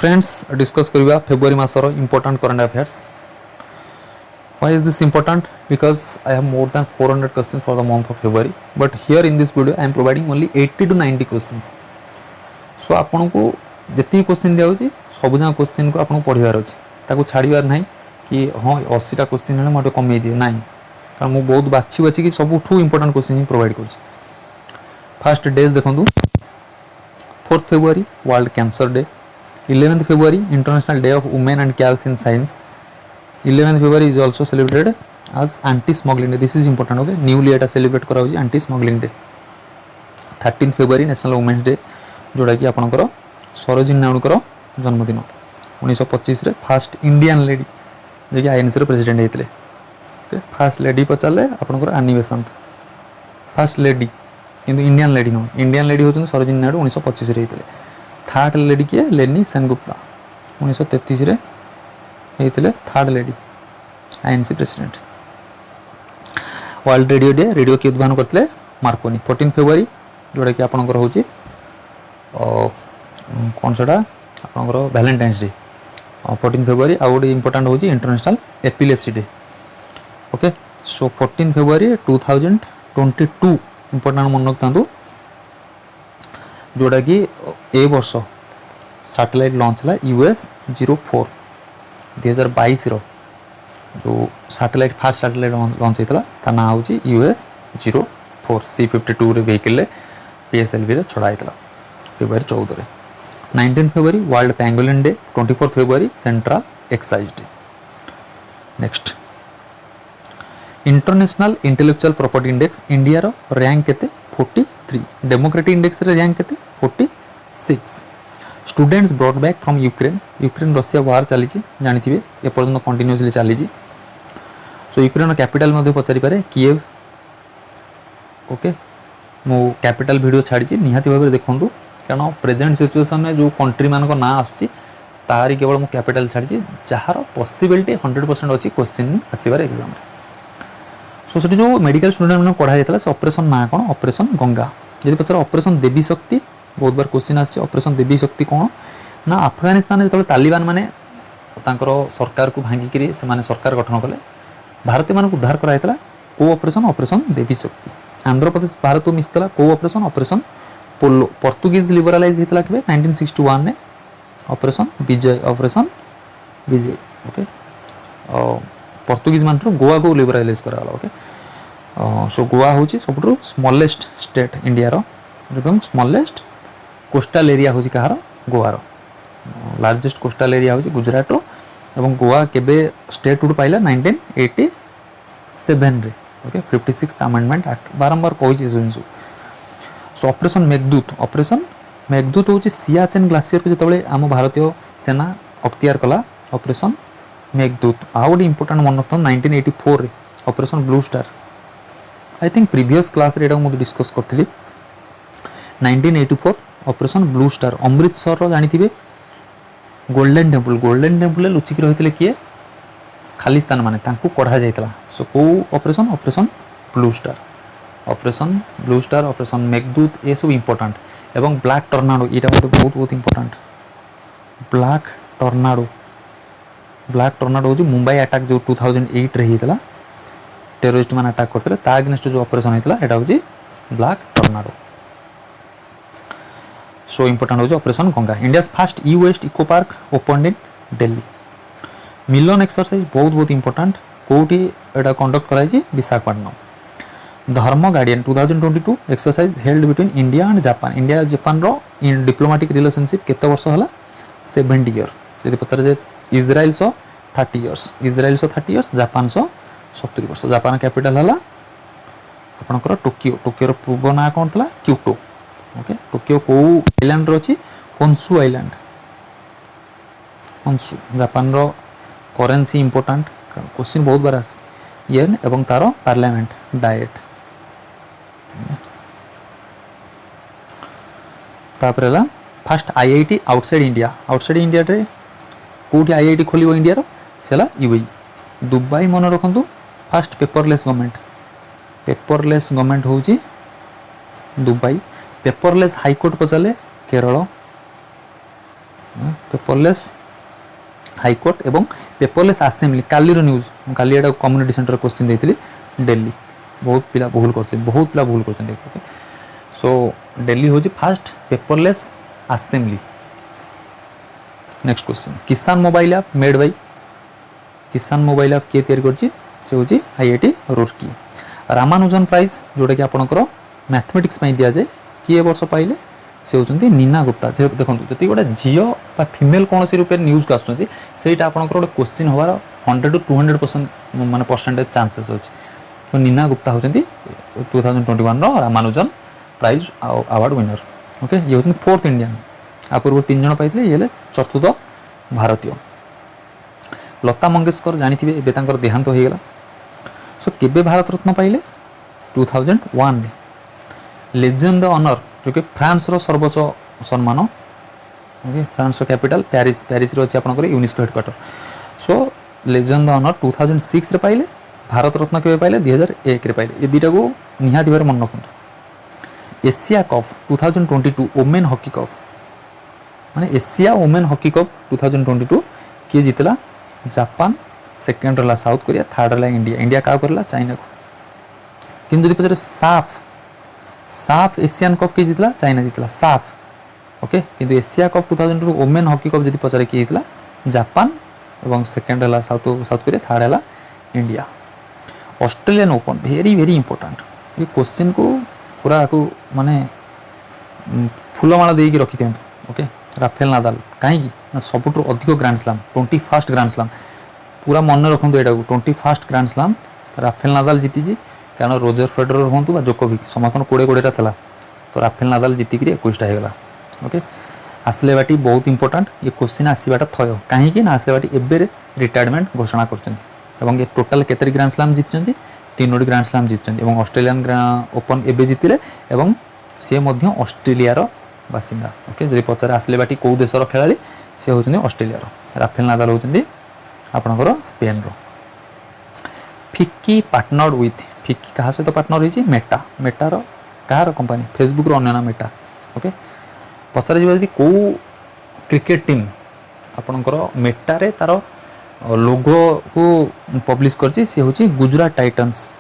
Friends discuss करवा February मासर important current affairs. Why is this important? Because I have more than 400 questions for the month of February, but here in this video I am providing only 80 to 90 questions. So आपन को जितनी question दिया होची सब जहाँ question को आपन को पढ़िबार अछि ताको छाड़ीबार नाही कि हां 80 टा क्वेश्चन हेले मटे कमे दियो नाही कारण मु बहुत बाछि बाछि कि सब ठू इंपोर्टेंट क्वेश्चन ही प्रोवाइड करछि. फर्स्ट डेज देखंतु 4th February world cancer day, 11th February International Day of Women and Girls in Science. 11th February is also celebrated as anti-smuggling day. This is important. Okay, newly এটা celebrate करा होची anti-smuggling day. 13th February National Women's Day जोड़ा कि आपनकर सरोजिनी नायडूकर जन्मदिन. 1925 रे first Indian lady जे कि INC रे प्रेसिडेंट हेतले. ओके, फर्स्ट लेडी पचाले आपनकर आनी बेसंत फर्स्ट लेडी किंतु Indian lady no. Indian lady होचन सरोजिनी नायडू 1925 रे हेतले. थर्ड लेडी के लेनी सेनगुप्ता 1933 रे हेतले third lady INC president. World radio day, radio के उद्भावन करते मार्कोनी. 14 फेब्रुआरी जोड़ा कि आपनकर होची कौन सेटा आपनकर वैलेंटाइन्स डे. 14 फेब्रुआरी आ गोटे इंपोर्टेंट होची इंटरनेशनल एपिलेप्सी डे. ओके, सो 14 फेब्रुआरी 2022 इंपोर्टेंट मन रखता जोड़ा कि ए वर्ष सैटेलाइट लॉन्च है US-04 2022 रो जो सैटेलाइट फर्स्ट सैटेलाइट लॉन्च होता ता ना हूँ US-04 C-52 रे व्हीकल PSLV रे छड़ा होता फेब्रुआरी 14 रे. 19 February world pangolin day. 24 February central excise day. Next international intellectual property index India रो रैंक केते 43. डेमोक्रेटिक इंडेक्स रे रैंक केते 46. Students brought back from Ukraine Russia war चली जानी ए पर्यंत कंटिन्यूअसली चली. सो यूक्रेन कैपिटल मध्ये पचारि पारे किएव. ओके, मो कैपिटल वीडियो छाड़ी निहाती भाव में देखूँ कारण प्रेजेंट सिचुएसन में जो कंट्री मान ना आसुची तारी केवल मो कैपिटल छाड़ी जार पॉसिबिलिटी 100% अच्छी क्वेश्चन आसबार एग्जाम. सो से जो मेडिकल स्टूडेंट मैंने पढ़ा जाता है ऑपरेशन ना कौन ऑपरेशन गंगा. जब पचार ऑपरेशन देवी शक्ति बहुत बार क्वेश्चन आसी ऑपरेशन देवी शक्ति कौन ना अफगानिस्तान जो तालिबान माने सरकार को भांगिकी से सरकार गठन कले भारतीय मान उद्धार कराइला को ऑपरेशन ऑपरेशन देवी शक्ति. आंध्र प्रदेश भारत मिसला को ऑपरेशन ऑपरेशन पोलो. पोर्तुगीज लिबरालाइज होता के 1961 ने ऑपरेशन विजय ओके. पोर्तुगीज मान गोवा को लिबरालाइज कराला. ओके, सो गोवा हूँ सब स्मॉलेस्ट स्टेट इंडिया रो स्मॉलेस्ट कोस्टल एरिया हूँ कहार गोवार. लार्जेस्ट कोस्टल एरिया हूँ गुजरात रो एवं गोवा केबे स्टेट हुड पाइला 1987 रे. ओके, 56th अमेंडमेंट एक्ट बारंबार कही जिन. सो ऑपरेशन मेघदूत हूँ सियाचेन ग्लासीयर को जिते आम भारतीय सेना अख्तियार कला ऑपरेशन मेघदूत. आ गोटे इंपोर्टेंट मन रखता 1984 रे operation blue star. I think previous class रे मुझे डिस्कस करी 1984 ऑपरेशन ब्लू स्टार. अमृतसर रो जानी गोल्डन टेम्पल लुचिक रही किए खालिस्तान माने तांको कढ़ा जाइतला. सो को operation blue star operation Meghdoot ये सब इंपोर्टेंट. एवं ब्लैक टर्नाडो ये बहुत इंपोर्टेंट. ब्लैक टर्नाडो हूँ मुंबई अटैक जो 2008 रे होता टेरोरिस्ट मान अटैक करते ता अगेंस्ट जो ऑपरेशन होता है हूँ ब्लैक टर्नाडो. सो इंपोर्टेंट हूँ operation Ganga. India first e-waste eco park open in Delhi. Milan exercise बहुत इंपोर्टेंट कौटी एटा कंडक्ट कराई Visakhapatnam. Dharma guardian 2022 exercise held between India and Japan. India Japan रो इन डिप्लोमेटिक रिलेशनशिप केते वर्ष हला 70 ईयर. यदि पचार जे इजराइल 30 इयर्स जापान 70 वर्ष. जापान कैपिटल हला आपनकर टोकियो पूर्व ना कौन था क्योटो. ओके, टोकियो को आइलैंड रो अछि होन्सु आइलैंड. होन्सु जापान रो करेन्सी इंपोर्टेंट क्वेश्चन बहुत बार आसे येन एवं तार पार्लियामेंट डायट. तापर हला फर्स्ट आईआईटी आउटसाइड इंडिया रे कोठी आईआईटी खोलिबो इंडिया रो सेला यूएई. दुबई मन रखंतु फर्स्ट पेपरलेस गवर्नमेंट होची दुबई. पेपरलेस हाईकोर्ट पचाले केरल. पेपरलेस हाईकोर्ट एवं पेपरलेस आसेम्बली काली न्यूज काली एटा कम्युनिटी सेंटर क्वेश्चन देती दिल्ली बहुत पिला भूल कर सो दिल्ली हूँ fast paperless assembly. Next question किसान मोबाइल ऐप मेड बाय किसान मोबाइल ऐप किए तैयारी करछि से हूँ आईआईटी रुड़की। रामानुजन प्राइज जोटा कि आपंकर मैथमेटिक्स दिया जाए किए वर्ष पाइले से होती नीना गुप्ता। देखो जी गोटे झील फिमेल कौन रूप न्यूज को आसुँच से आपंकर गोटे क्वेश्चन हबार 100 to 200% माने परसेंटेज चांसेस अच्छे। तो नीना गुप्ता होती 2021 Ramanujan prize award winner. Okay ये होती 4th इंडियन आ पूर्व 3 जन पाई ये चतुर्थ भारतीय। लता मंगेशकर जानी एवं देहांत हो गला। सो केबे भारत रत्न पाइले 2001 लेजेंड द ऑनर जो कि फ्रांस रो सर्वोच्च सम्मान। ओके फ्रांस रो कैपिटल पेरिस पेरिस रो अछि आपनकर UNESCO headquarter. So legend the honour 2006 रे पाइले भारत रत्न केबे पाइले 2001 रे पाइले। ये दुटा को निहाती भार मन रखु। Asia cup 2022 women hockey cup माने एशिया वुमेन हॉकी कप 2022 किए जीतला जापान सेकेंड रहा साउथ कोरिया थर्ड रहा इंडिया। इंडिया क्या करला चाइना को। किंतु जब पचारे साफ एशियन कप किए जीतला चाइना जीतला साफ। ओके किंतु Asia cup 2002 women hockey cup जब पचारे किए जीतला जापान एवं सेकेंड रहा साउथ कोरिया थर्ड रहा India. Australian open very very important ये क्वेश्चन को पूरा को माने फूलमाला देकी रखी दिंतु। ओके राफेल नादाल कहीं सबुठ अधिक grand slam 21st grand slam पूरा मन रखु यहाँ को 21st grand slam Rafael Nadal जीति कारण रोजर फेडरर हूँ बा जोकोविक समस्त 20 था तो राफेल नादाल जीतिक 21टा होगा। ओके आसले बाटी बहुत इंपोर्टेंट ये क्वेश्चन आसवाटा थय कहीं आसले बाटी एवं रिटायरमेंट घोषणा कर टोटाल केतरी ग्रांड स्लाम जीति 3 ग्रांड स्लाम जीति ऑस्ट्रेलियन ओपन एवं जीतिले सी ऑस्ट्रेलिया बासिंदा। ओके जब पचारे आसले बाटी कौ देशर खेला सी होती ऑस्ट्रेलिया राफेल नादाल होती आपणकर स्पेन रो। फिक्की पार्टनर्ड विथ फिक्की क्या सहित पार्टनर होती मेटा मेटार कहार कंपनी फेसबुक रो अन्य नाम मेटा। ओके पचारे जी कौ क्रिकेट टीम आपणकर मेटारे तार लोगो को पब्लिश करछि सी होची गुजरात टाइटन्स।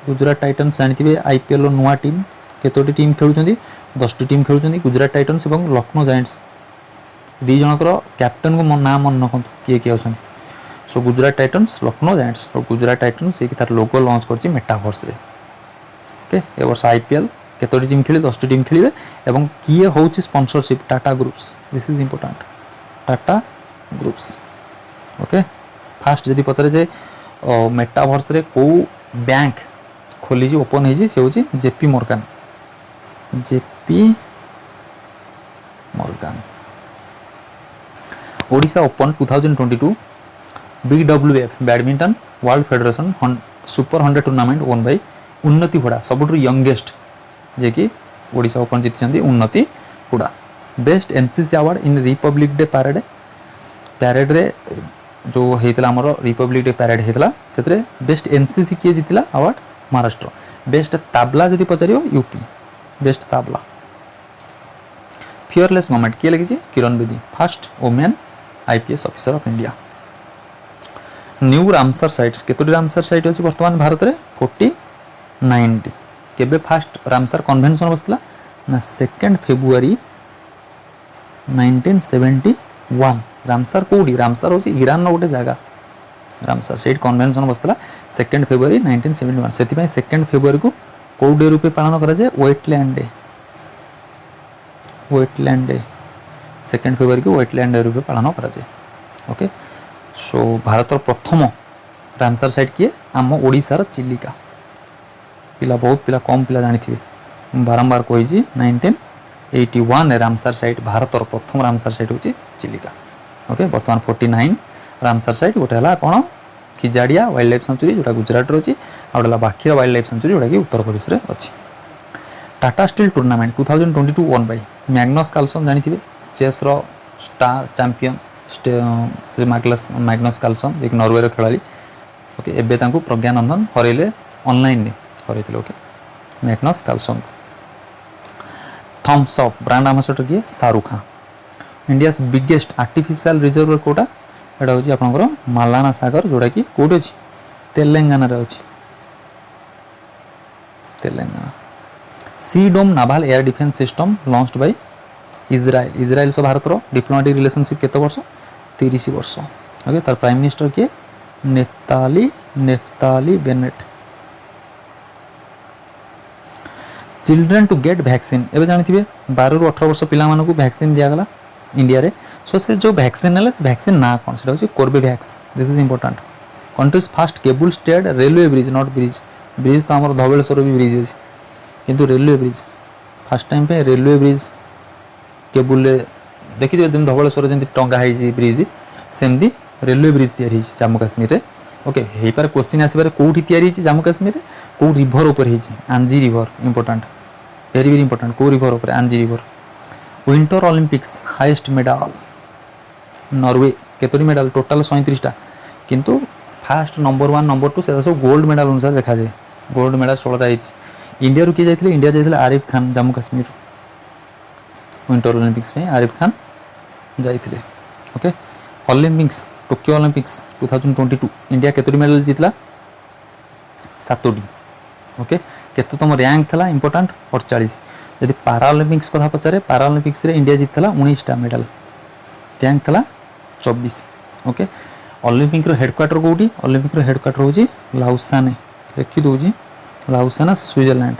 गुजरात टाइटन्स जानते आईपीएल नुआ टीम केतोटी टीम खेलुछंती 10टी टीम खेलुछंती गुजरात टाइटन्स और लखनऊ जायंट्स दी जनकर कैप्टन को नाम मन रखु किए किए अच्छा। So Gujarat Titans Lucknow Giants और गुजरात टाइटन्स ये तार लोगो लॉन्च करछि मेटावर्स रे। ओके ए वर्ष आईपीएल केतोटी टीम खेली 10टी टीम खेलिबे एवं किए होछि sponsorship Tata groups this is important Tata groups. Okay fast जदि पचारे जे मेटावर्स रे को बैंक खोली ओपन होइछि से होछि JP Morgan Odisha open 2022 BWF badminton world federation super 100 tournament won by Unnati Hooda सबुठ youngest जे कि ओडिशा ओपन जीति Unnati Hooda. Best NCC award in Republic Day parade रे जो होता आमर रिपब्लिक डे पैरेड होता से बेस्ट एनसीसी किए जीतला अवार्ड महाराष्ट्र। बेस्ट ताबला जदि पचार UP best tableau. Fearless government किए लगी Kiran Bedi first women IPS officer of India. New Ramsar sites केतोटी रामसर साइट अच्छी वर्तमान भारत में 49 टी। केबे फास्ट रामसर कन्वेंशन बसला ना 2 फेब्रुआरी 1971। रामसर कौटी रामसर हूँ ईरान गोटे जगह रामसर से कन्वेंशन बसला 2 फेब्रुआरी 1971 से 2 फेब्रुआरी को कौ डे रूपे पालन करा जाए वेटलैंड डे 2 फेब्रुआरी को वेटलैंड डे रूपे पालन करा जाए। ओके सो भारत प्रथम रामसर साइट किए आम ओडिशार चिलिका पिला बहुत पिला कम पिला जानी थे बारंबार कही 1981 रामसर साइट भारत प्रथम रामसर साइट हूँ चिलिका। ओके बर्तमान 49 रामसर साइट गोटे है कौन खिजाड़िया वाइल्ड लाइफ सेंचुरी जोटा गुजरात अच्छी आउटा बाखीर वाइल्ड लाइफ सेंचुरी जोटा कि उत्तर प्रदेश में अच्छी। Tata Steel tournament 2022 won by Magnus Carlsen जानी चेस रो star champion Magnus Carlsen ji Norway रो खेलाड़ी। ओके एबे तांको प्रज्ञानंदन हरैले ऑनलाइन ने हरैथिले। Okay Magnus Carlsen. Thums Up brand ambassador किए Shahrukh Khan. India biggest artificial reserve कोटा एटा हूँ आपंकर मालाना सागर जोड़ा कि कौट अच्छी तेलंगाना रे अच्छी Telangana. Sea dome naval air defence system launched by Israel. Israel सह भारत डिप्लोमेटिक रिलेशनशिप केते वर्ष 30 वर्ष। ओके तार प्राइम मिनिस्टर किए Naftali Bennett. Children to get vaccine एवं जानते 12 ରୁ 18 वर्ष पिला मानकु वैक्सीन दियागला इंडिया रे। सो से जो वैक्सीन है वैक्सीन ना कौन से हूँ Corbevax. This is important. Countries fast cable stayed railway bridge not bridge. Bridge तो आम धवलेश्वर भी ब्रिज अच्छे किंतु रेलवे ब्रिज फास्ट टाइम पे रेलवे ब्रिज केबुल देखिए धवलेश्वर जमी टंगा है ब्रिज सेमती रेलवे ब्रिज तैयारी जम्मू काश्मीर में। ओके हो पारे क्वेश्चन आसपारे कौटी तैयारी जम्मू काश्मीर में कौ रिभर उपर Anji river important very very important कौ रिभर उपर Anji river. Winter Olympics highest medal Norway केतोटी मेडल टोटाल 37टा किंतु फास्ट नंबर 1 नंबर 2 से सब गोल्ड मेडल अनुसार देखा जाए गोल्ड मेडल 16टा इंडिया रू किए जाते इंडिया जाते आरिफ खान जम्मू काश्मीर विंटर ओलंपिक्स में आरिफ खान जाते। Okay Olympics Tokyo Olympics 2022 India केतोटी मेडल जीतला 7टी। ओके केतो तुम रैंक था इंपोर्टेंट 48। यदि पाराओलंपिक्स कथा पचारे पाराओलंपिक्स रे इंडिया जीतला 19टा मेडल रैंक था 24। ओके ओलंपिक रो हेडक्वार्टर कोठी ओलंपिक रो हेडक्वार्टर होची लाउसाने लिखि दोजी लाउसाना स्विट्जरलैंड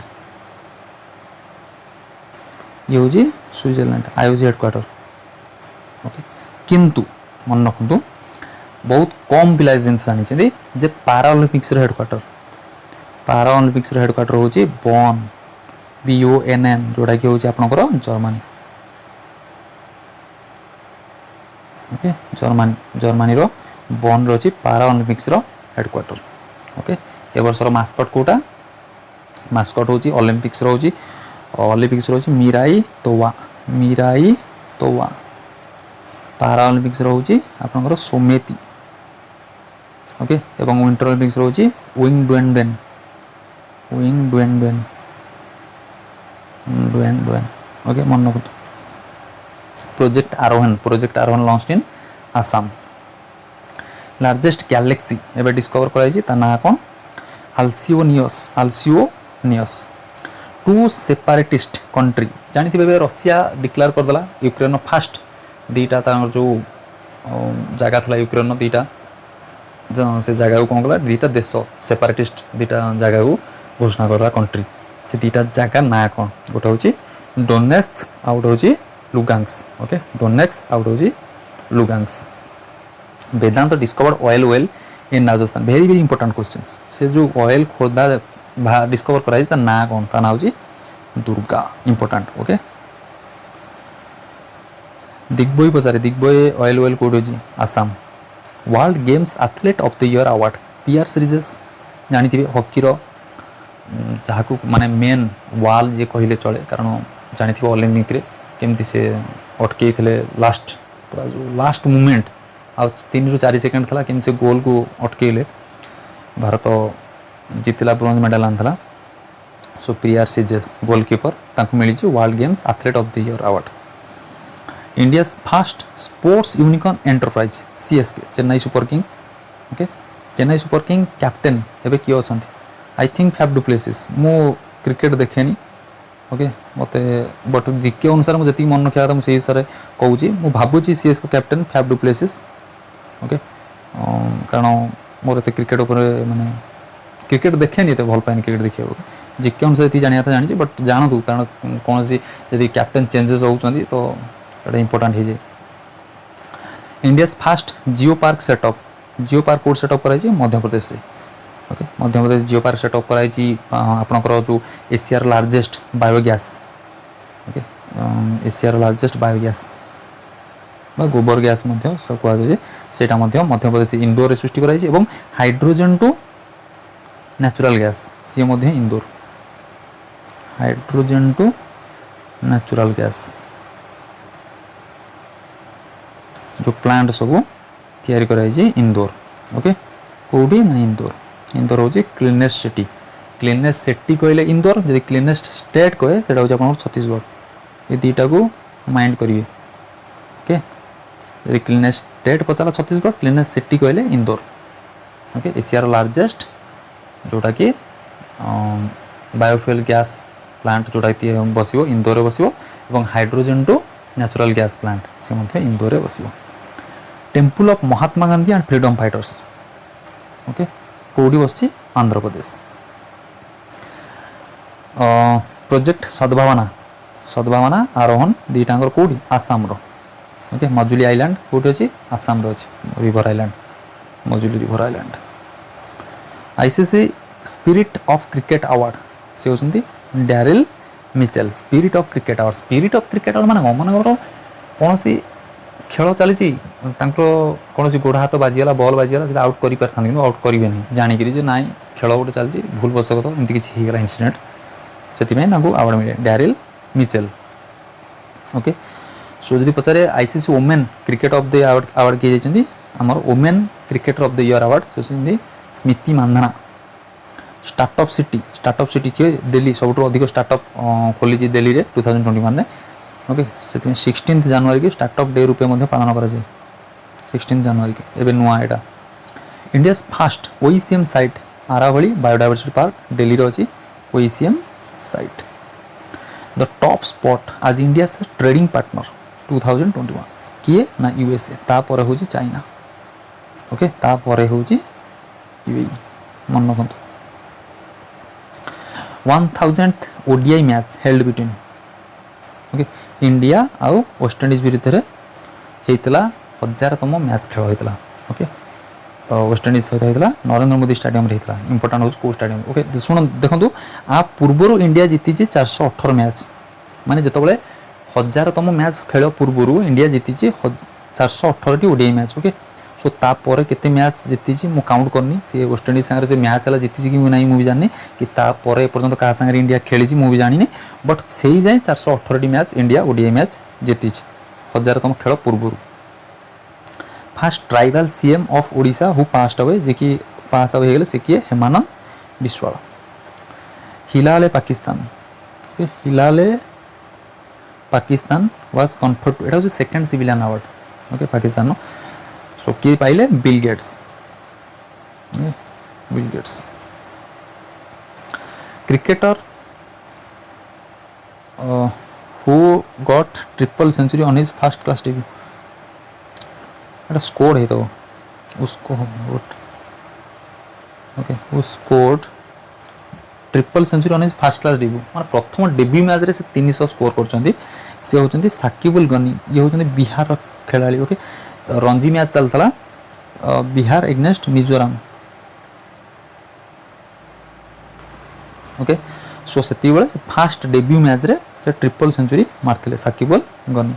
ये होची स्विट्जरलैंड आईओसी हेडक्वार्टर। ओके किंतु मन रखु बहुत कम पिला जिन जानी जे पाराओलंपिक्स रो हेडक्वार्टर होची बॉन BONN जोड़ा कि होची आपनकर जर्मनी। ओके जर्मनी रो बॉन रो होची पाराओलंपिक्स रो हेडक्वार्टर। ओके ए वर्ष रो मास्कट कोटा मास्कट होची ओलंपिक्स रो होची मिराई तोवा पाराओलंपिक्स रो होची आपनकर सोमेती। ओके एवं विंटर ओलंपिक्स रो होची विंग डुएनडुएन ओके मन रखु। प्रोजेक्ट आरोहण launched in Assam. Largest Galaxy एबे डिस्कवर कराई ता ना कोन अल्सिओनियस। टू सेपरेटिस्ट कंट्री जानी थे रशिया डिक्लेयर करदेला यूक्रेन फास्ट दीटा जो जगह था यूक्रेन दीटा से जगह को कौन कला दीटा देश सेपरेटिस्ट दीटा जगह को घोषणा करला कंट्री से दीटा जगह ना कौन गोटे हूँ डोनेट्स्क आउट हूँ लुगांस्क। ओके डोनेट्स्क आउट हूँ Luhansk. Vedanta discovered oil well in Rajasthan very very important question से जो ऑयल खोदा डिस्कवर कराई ता ना कौन ता ना हूँ दुर्गा इंपोर्टेंट। ओके दिग्बोई पचारे दिग्बोई ऑयल वेल कोड हूँ Assam. World games athlete of the year award PR Sreejesh जानी थे हॉकी जहाँ को माने मेन वाल जे कहले चले कारण जानी थे ओलंपिक रे केमती से अटकई थे लास्ट पूरा जो लास्ट मोमेंट आ 3 ରୁ 4 सेकेंड था केमती से गोल को अटकईले भारत जीतला ब्रोंज मेडल आनला। सो PR सीरीजेस गोलकीपर तांको मिली world games athlete of the year award. India first sports unicorn enterprise CSK Chennai super king. Okay Chennai super king captain एबे किए अच्छा I think Faf du Plessis मो क्रिकेट देखेनी। ओके मत but GK अनुसार मुझे जी मन रखा था मुझे हिसाब से कहूँ भावुँ CSK captain Faf du Plessis. Okay कारण मोर एत क्रिकेट माने क्रिकेट देखेनी तो भल पाए क्रिकेट देखा जीके अनुसार ये जाना था जानी बट जानतु कारण कौन सी यदि कैप्टेन चेंजेस होती तो इंपोर्टेंट है। India fast geo park setup कोड सेटअप कराई मध्य प्रदेश रे। Okay Madhya Pradesh geo park setup कराई आपनकर जो एशियार लार्जेस्ट बायोगैस। ओके एशियार लार्जेस्ट बायोगैस गोबर गैस कहुए सेटा मध्य प्रदेश इंदौर सृष्टि कराई एवं हाइड्रोजन टू नेचुरल गैस सी Madhya Indore hydrogen to natural gas जो प्लांट सब तैयारी कराई इंदौर। ओके कौटी ना इंदौर हूँ क्लीनेस्ट सिटी कहले इंदौर जब क्लीनेस्ट स्टेट कहे से छत्तीसगढ़ ये दुईटा को माइंड करेंगे। ओके यदि क्लीनेस्ट स्टेट पचारा छत्तीसगढ़, क्लीनेस्ट सिटी कहले इंदौर। ओके, एशियार लार्जेस्ट जोटा कि बायोफ्यूल गैस प्लांट जोटा बस इंदौर बस, hydrogen to natural gas plant से इंदौर बस। Temple of Mahatma Gandhi and freedom fighters, okay, कौटी बस आंध्र प्रदेश। प्रोजेक्ट सद्भावना, सद्भावना आरोहण दीटांगर कौटी आसाम रो। ओके, मजुली आइलैंड कौटी अच्छी आसाम रो अच्छी, river island, Majuli river island. ICC spirit of cricket award से होती Daryl Mitchell. Spirit of cricket award, spirit of cricket award माने मन कौन सी खेल चली कौन गोड़ हाथ बाजीगला, बल बाजीगला, से आउट कर पारि था, आउट करेंगे नहीं जाणिक ना खेल गोटे चलती भूल बसगत एमती किसी इनसीडेंट, से आवार्ड मिले डैरिल मिचेल। ओके, सो जदि पचारे ICC women cricket of the award किए जाइए आमर women cricketer of the year award से होती स्मृति मांधाना। स्टार्टअप सिटी किए दिल्ली, सब अधिक स्टार्टअप खोली दिल्ली रे 2021 में। ओके, से 16 जनवरी की स्टार्टअप डे रूपे पालन कर 16 जनवरी की एवं नुआ यहाँ। India first OECM site Aravalli biodiversity park Delhi रे अच्छी OECM site. The top spot आज इंडिया से ट्रेडिंग पार्टनर 2021 किए ना यूएसए, तापर हूँ चाइना। ओके, तापर हूँ यूएई, मन रखु। 1000th ODI match held between, okay, India आउ वेस्ट इंडीज विरुद्ध में होता 1000तम मैच खेल होता। ओके, वेस्ट इंडीज सहित होता नरेंद्र मोदी स्टेडियम होता। इंपोर्टाट हूँ कौ स्टेडियम। ओके, शुण देखो आ पूर्वर इंडिया जीति 418 मैच, माने जिते 1000तम मैच खेल पूर्वर इंडिया जीति 418 ओडीआई मैच। ओके, सो तापर केते मैच जीति मु काउंट करनी, सी वेस्ट इंडीज सागर जो मैच है जीति कि नहीं मुझे जानी कि तापर एपर्तंत क्या सागर इंडिया खेली मुझे जानी, बट से जाए 418 मैच इंडिया ओडीआई मैच जीति 1000तम खेल पूर्व। First tribal CM of Odisha who passed away, जे कि पास अवे होगले से किए Hemananda Biswal. Hilale Pakistan, Hilale Pakistan was conferred to, एटा second civilian award. Okay, Pakistan सो किए पाइले Bill Gates, Bill Gates. Cricketer who got triple century on his first class debut, एटा स्कोर है तो उसको okay, who scored triple century on his first class debut, माने प्रथम डेब्यू मैच रे से 300 स्कोर करछंती। से होचंती साकिबुल गनी, ये होचंती बिहार खेलाड़ी। ओके, रणजी मैच चलता Bihar against Mizoram. Okay, so से फास्ट डेब्यू मैच रे से ट्रिपल सेंचुरी मारते Sakibul Gani.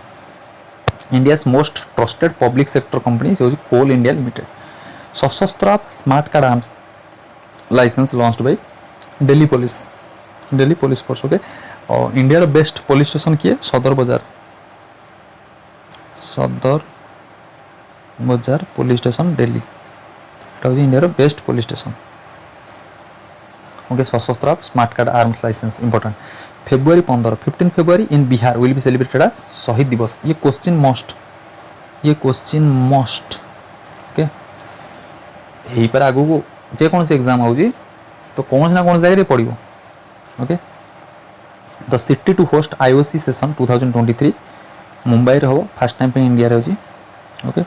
India most trusted public sector company से कोल इंडिया लिमिटेड। सशस्त्र smart card arms licence launched by Delhi police force. Okay, और इंडिया बेस्ट पुलिस स्टेशन किए Sadar Bazar police station Delhi, India best police station. Okay, सशस्त्र smart card arms licence important. February 15 February in Bihar will be celebrated as शहीद दिवस। ये question must okay, यही पर आगु को जेकोसी एग्जाम होजी तो कौन ना कौन जगह पड़ो। Okay, the city to host IOC session 2023 Mumbai रे हो, फर्स्ट टाइम पे इंडिया रे होजी। Okay,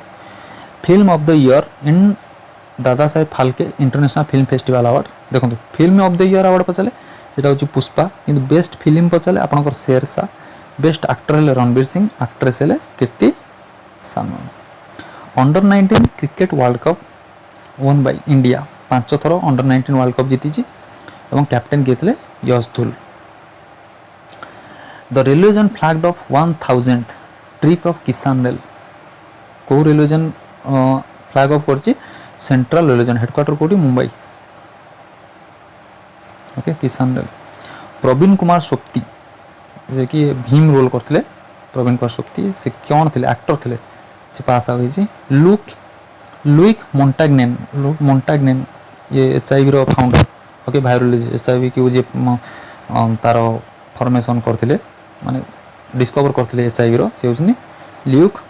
film of the year in Dada Saheb Phalke international film festival award. देखो film of the year award पचारे सेटा होची पुष्पा, किंतु बेस्ट फिल्म पचारे आपनकर शेरशाह, बेस्ट एक्टर हेले रणवीर सिंह, एक्ट्रेस हेले Kriti Sanon. Under 19 cricket world cup won by India, 5 थर अंडर 19 वर्ल्ड कप जीती और कैप्टेन किए थे यश धुल। The railway zone flagged of 1000th trip of किसान रेल, को रेलवे जोन फ्लैग ऑफ कर सेंट्रल रेलवे जोन हेडक्वार्टर कोटी मुंबई। ओके, किसान रेल। प्रवीण कुमार सोप्ती जे कि भीम रोल करते, प्रवीण कुमार सोप्ती से कौन थे एक्टर थे, से पास आउट होती। लुइक मोन्टाग्नेन ये HIV रो फाउंडर। ओके, वायरोलॉजी HIV कि जे तार फॉर्मेशन करते माने डिस्कवर करते HIV रो, से होती ल्यूक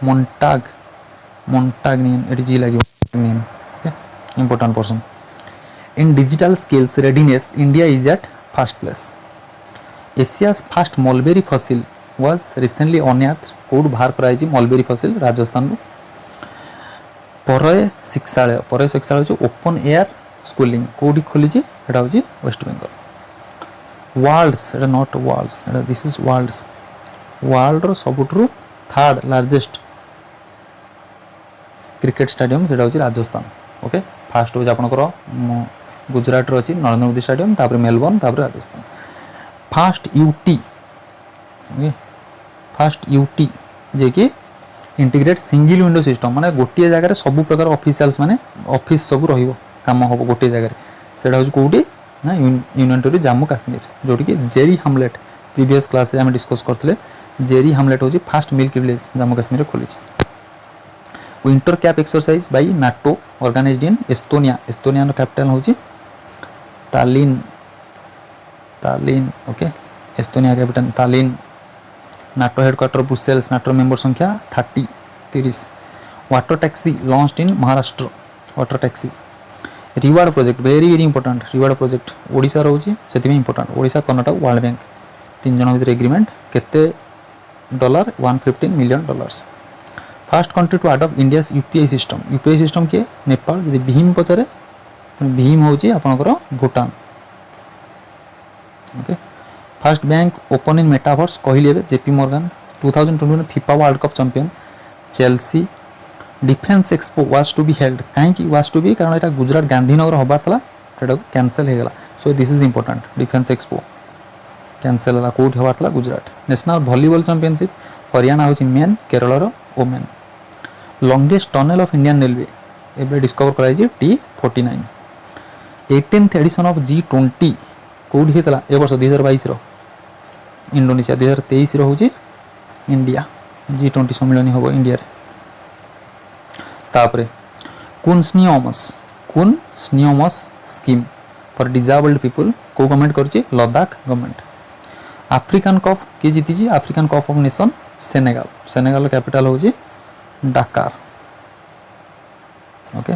मोन्टाग्नियन एटी जी लगे Montagnier okay important person in digital skills readiness India is at first place Asia's first mulberry fossil was recently unearthed कोड बाहर कराई मलबेरी फसिल राजस्थान परय शिक्षालय ओपन एयर स्कूलिंग कोडी खोली एटा हूँ वेस्ट बेंगल वर्ल्ड्स एटा नॉट वर्ल्ड्स एटा दिस इज वर्ल्ड्स वर्ल्ड सबुठु थर्ड लार्जेस्ट क्रिकेट स्टेडियम सेटा हूँ राजस्थान ओके फास्ट हूँ आपंकर गुजरात अच्छी नरेंद्र मोदी स्टेडियम तापर मेलबोर्न तापर Rajasthan first UT okay first UT जे कि इंटीग्रेट सिंगल विंडो सिस्टम माने गोटे जगह सब प्रकार ऑफिशियल्स माने ऑफिस सब रहिबो काम हम गोटे जगह सेटा हूँ कौटी ना यूनियन टेरिटरी जम्मू काश्मीर जोटी कि जेरी हमलेट प्रीवियस क्लास रे हम डिस्कस करथिले जेरी हमलेट हूँ first milk village Jammu Kashmir खोली winter camp exercise by NATO organised in Estonia Estonia capital हूँ Tallinn Tallinn okay Estonia capital Tallinn NATO headquarter Brussels NATO member संख्या 30 water taxi launched in Maharashtra water taxi reward project very very important reward project Odisha रोचे से important Odisha Karnataka world bank 3 जन भीतर agreement केते dollar 115 million dollars first country to adopt India's UPI system किए नेपाल यदि भीम पचारे तो भीम हूँ आपंकर Bhutan okay first bank open in metaverse कहली JP Morgan 2021 FIFA world cup champion Chelsea defence expo was to be held कहीं वाज टू बी कारण यहाँ गुजरात गांधीनगर हबार था कैंसल होगा so this is important defence expo cancel है कौट हबार था Gujarat national volleyball championship Haryana हूँ men Kerala women longest tunnel of Indian railway एवं डिस्कवर कराई T49 18th addition of G20 कौटी होता ए वर्ष 2022 इंडोनेशिया 2023 हूँ इंडिया G20 सम्मेलन हम इंडिया तापरे कुन्सनियमस स्कीम फॉर डिजेबल्ड पीपल को गवर्नमेंट करुच्ची लद्दाख गवर्नमेंट आफ्रिकान कप किए जीति African cup of nation Senegal Senegal capital हूँ डाकार ओके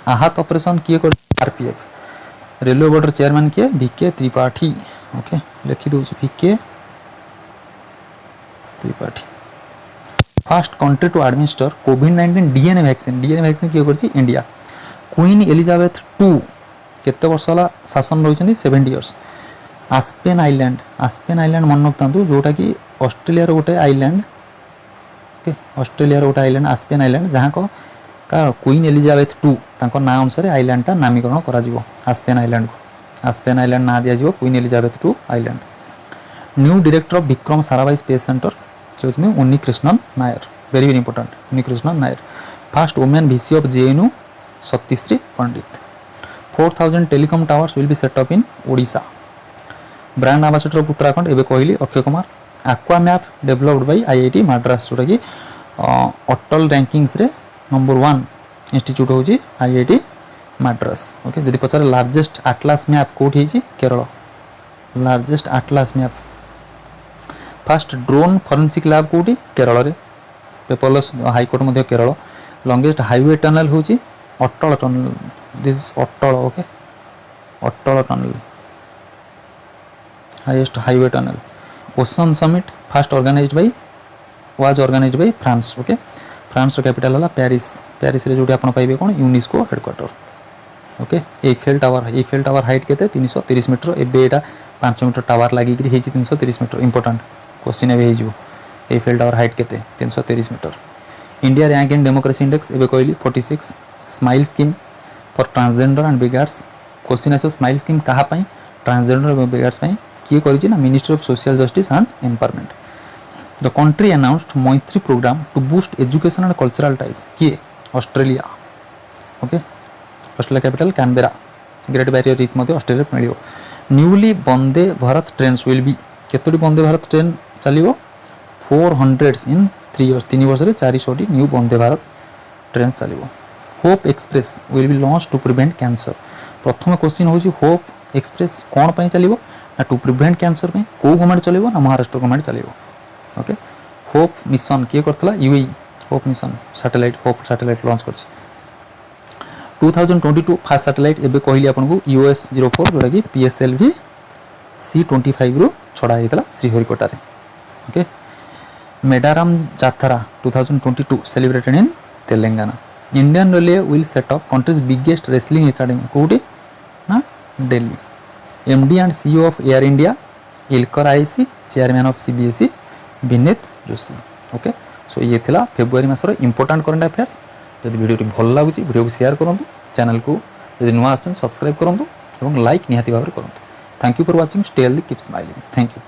आहत ऑपरेशन किए कर आरपीएफ रेलवे बोर्ड चेयरमैन किए VK त्रिपाठी ओके लिखी दूँ VK Tripathi first country to administer कोविड-19 डीएनए वैक्सीन किए कर इंडिया क्वीन एलिजाबेथ II केते वर्ष है शासन रही 70 इयर्स आस्पेन आइलैंड मन रखता जोटा कि ऑस्ट्रेलिया गोटे आइलैंड ओके ऑस्ट्रेलिया गोटे आइलैंड आस्पेन आइलैंड जहाँ का क्वीन एलिजाबेथ II तांको ना अनुसार आइलैंड टा नामकरण करा आस्पेन आइलैंड ना दिया queen Elizabeth II island new director of Vikram Sarabhai space centre से होती Unnikrishnan Nair very very important Unnikrishnan Nair first women VC of JNU Santishree Pandit 4000 telecom towers will be set up in Odisha brand ambassador of Uttarakhand एवं कहली Akshay Kumar aqua map developed by IIT Madras जोटा कि Atal rankings रे number 1 institute हूँ IIT Madras okay जदि पचारे largest atlas map कौटी Kerala largest atlas map first drone forensic lab कौटी केरल रे paperless high court Kerala longest highway tunnel हूँ Atal tunnel this Atal okay Atal tunnel highest highway tunnel ocean summit first was organised by France okay France capital है Paris रे जोटी आपण पाइबे कोन UNESCO headquarter okay Eiffel tower height केते 330 मीटर एबे एटा 5 मीटर टावर लागि कि 330 मीटर इंपोर्टेंट क्वेश्चन एबे हे जो एफएल टावर हाइट केते 330 metre India rank in democracy index एबे कहली 46 smile scheme for transgender and beggars question आसो स्माइल स्कीम कहा पई ट्रांसजेंडर एवं बिगार्ड्स पई किए करिछि ना ministry of social justice and empowerment the country announced Maitri programme to boost education and cultural ties किए Australia okay Australia capital Canberra great barrier reef मध्य ऑस्ट्रेलिया मिलियो newly Vande Bharat trains will be केतोटी Vande Bharat train चलियो 400 in 3 years 3 वर्ष 400 new Vande Bharat train चलियो hope express will be launch to prevent cancer प्रथम question हूँ hope express कौन पर चलो ना टू प्रिवेंट कैंसर पे कौ गवर्नमेंट चलो ना महाराष्ट्र गवर्नमेंट चलो ओके होप मिशन किए करथला UAE hope mission satellite hope satellite launch कर 2022 फास्ट सैटेलाइट एबे कहली आपको US-04 जोटा कि PSLV C-25 रु छड़ा होता श्रीहरिकोटा रे okay Medaram Jatra 2022 celebrated in Telangana Indian railway will set up countries biggest wrestling academy कोठी ना Delhi MD and CEO of air India Ilker Ayci chairman of CBSE Vineet Joshi okay so ये थिला फेब्रुआरी मासर इंपोर्टेंट करंट अफेयर्स जदि वीडियो भल लगुच वीडियो को share करूँ चैनल को जदि नुआ आछन सब्सक्राइब करूँ और लाइक निहाती भाव करूँ thank you for watching stay healthy keep smiling thank you.